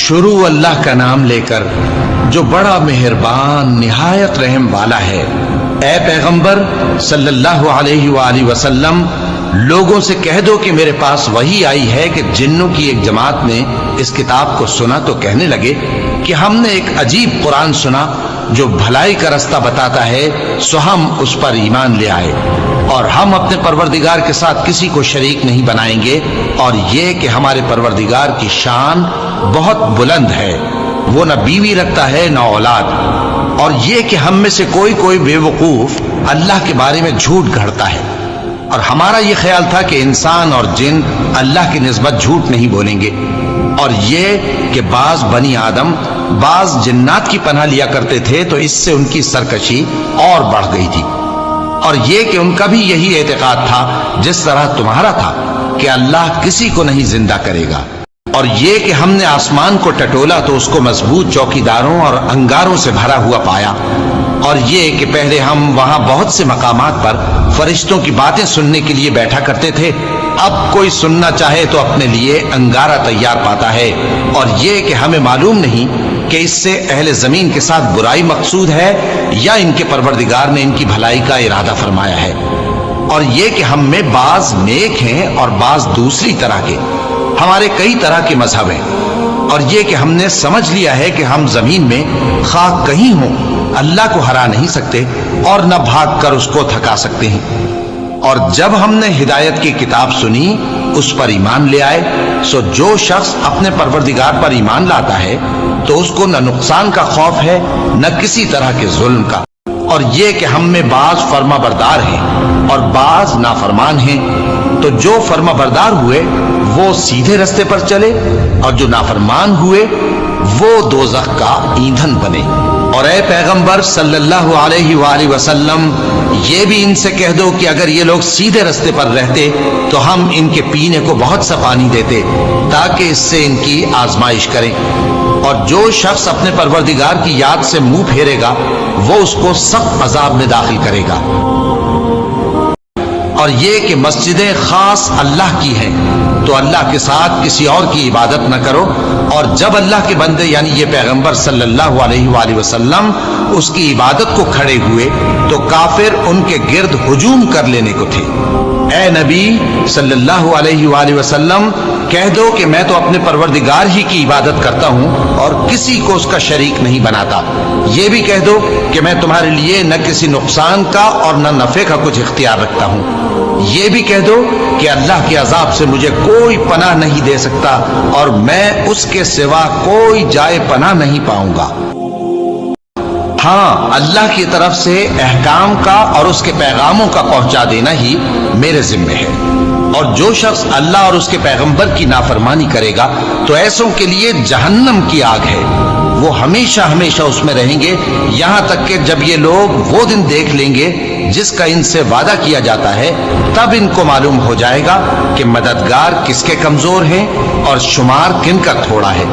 شروع اللہ کا نام لے کر جو بڑا مہربان نہایت رحم والا ہے۔ اے پیغمبر صلی اللہ علیہ وآلہ وسلم، لوگوں سے کہہ دو کہ میرے پاس وحی آئی ہے کہ جنوں کی ایک جماعت نے اس کتاب کو سنا تو کہنے لگے کہ ہم نے ایک عجیب قرآن سنا جو بھلائی کا رستہ بتاتا ہے، سو ہم اس پر ایمان لے آئے، اور ہم اپنے پروردگار کے ساتھ کسی کو شریک نہیں بنائیں گے، اور یہ کہ ہمارے پروردگار کی شان بہت بلند ہے، وہ نہ بیوی رکھتا ہے نہ اولاد، اور یہ کہ ہم میں سے کوئی بے وقوف اللہ کے بارے میں جھوٹ گھڑتا ہے، اور ہمارا یہ خیال تھا کہ انسان اور جن اللہ کی نسبت جھوٹ نہیں بولیں گے، اور یہ کہ بعض بنی آدم بعض جنات کی پناہ لیا کرتے تھے تو اس سے ان کی سرکشی اور بڑھ گئی تھی، اور یہ کہ ان کا بھی یہی اعتقاد تھا جس طرح تمہارا تھا کہ اللہ کسی کو نہیں زندہ کرے گا، اور یہ کہ ہم نے آسمان کو ٹٹولا تو اس کو مضبوط چوکیداروں اور انگاروں سے بھرا ہوا پایا، اور یہ کہ پہلے ہم وہاں بہت سے مقامات پر فرشتوں کی باتیں سننے کے لیے بیٹھا کرتے تھے، اب کوئی سننا چاہے تو اپنے لیے انگارہ تیار پاتا ہے، اور یہ کہ ہمیں معلوم نہیں کہ اس سے اہل زمین کے ساتھ برائی مقصود ہے یا ان کے پروردگار نے ان کی بھلائی کا ارادہ فرمایا ہے، اور یہ کہ ہم میں بعض نیک ہیں اور بعض دوسری طرح کے، ہمارے کئی طرح کے مذہب ہیں، اور یہ کہ ہم نے سمجھ لیا ہے کہ ہم زمین میں خواہ کہیں ہوں اللہ کو ہرا نہیں سکتے اور نہ بھاگ کر اس کو تھکا سکتے ہیں، اور جب ہم نے ہدایت کی کتاب سنی اس پر ایمان لے آئے، سو جو شخص اپنے پروردگار پر ایمان لاتا ہے تو اس کو نہ نقصان کا خوف ہے نہ کسی طرح کے ظلم کا، اور یہ کہ ہم میں بعض فرما بردار ہیں اور بعض نافرمان ہیں، تو جو فرما بردار ہوئے وہ سیدھے رستے پر چلے، اور جو نافرمان ہوئے وہ دوزخ کا ایندھن بنے۔ اور اے پیغمبر صلی اللہ علیہ وآلہ وسلم، یہ بھی ان سے کہہ دو کہ اگر یہ لوگ سیدھے رستے پر رہتے تو ہم ان کے پینے کو بہت سا پانی دیتے تاکہ اس سے ان کی آزمائش کریں، اور جو شخص اپنے پروردگار کی یاد سے منہ پھیرے گا وہ اس کو سخت عذاب میں داخل کرے گا۔ اور یہ کہ مسجدیں خاص اللہ کی ہیں تو اللہ کے ساتھ کسی اور کی عبادت نہ کرو، اور جب اللہ کے بندے یعنی یہ پیغمبر صلی اللہ علیہ وآلہ وسلم اس کی عبادت کو کھڑے ہوئے تو کافر ان کے گرد ہجوم کر لینے کو تھے۔ اے نبی صلی اللہ علیہ وآلہ وسلم، کہہ دو کہ میں تو اپنے پروردگار ہی کی عبادت کرتا ہوں اور کسی کو اس کا شریک نہیں بناتا، یہ بھی کہہ دو کہ میں تمہارے لیے نہ کسی نقصان کا اور نہ نفع کا کچھ اختیار رکھتا ہوں، یہ بھی کہہ دو کہ اللہ کے عذاب سے مجھے کوئی پناہ نہیں دے سکتا اور میں اس کے سوا کوئی جائے پناہ نہیں پاؤں گا۔ ہاں، اللہ کی طرف سے احکام کا اور اس کے پیغاموں کا پہنچا دینا ہی میرے ذمہ ہے، اور جو شخص اللہ اور اس کے پیغمبر کی نافرمانی کرے گا تو ایسوں کے لیے جہنم کی آگ ہے، وہ ہمیشہ ہمیشہ اس میں رہیں گے، یہاں تک کہ جب یہ لوگ وہ دن دیکھ لیں گے جس کا ان سے وعدہ کیا جاتا ہے، تب ان کو معلوم ہو جائے گا کہ مددگار کس کے کمزور ہیں اور شمار کن کا تھوڑا ہے۔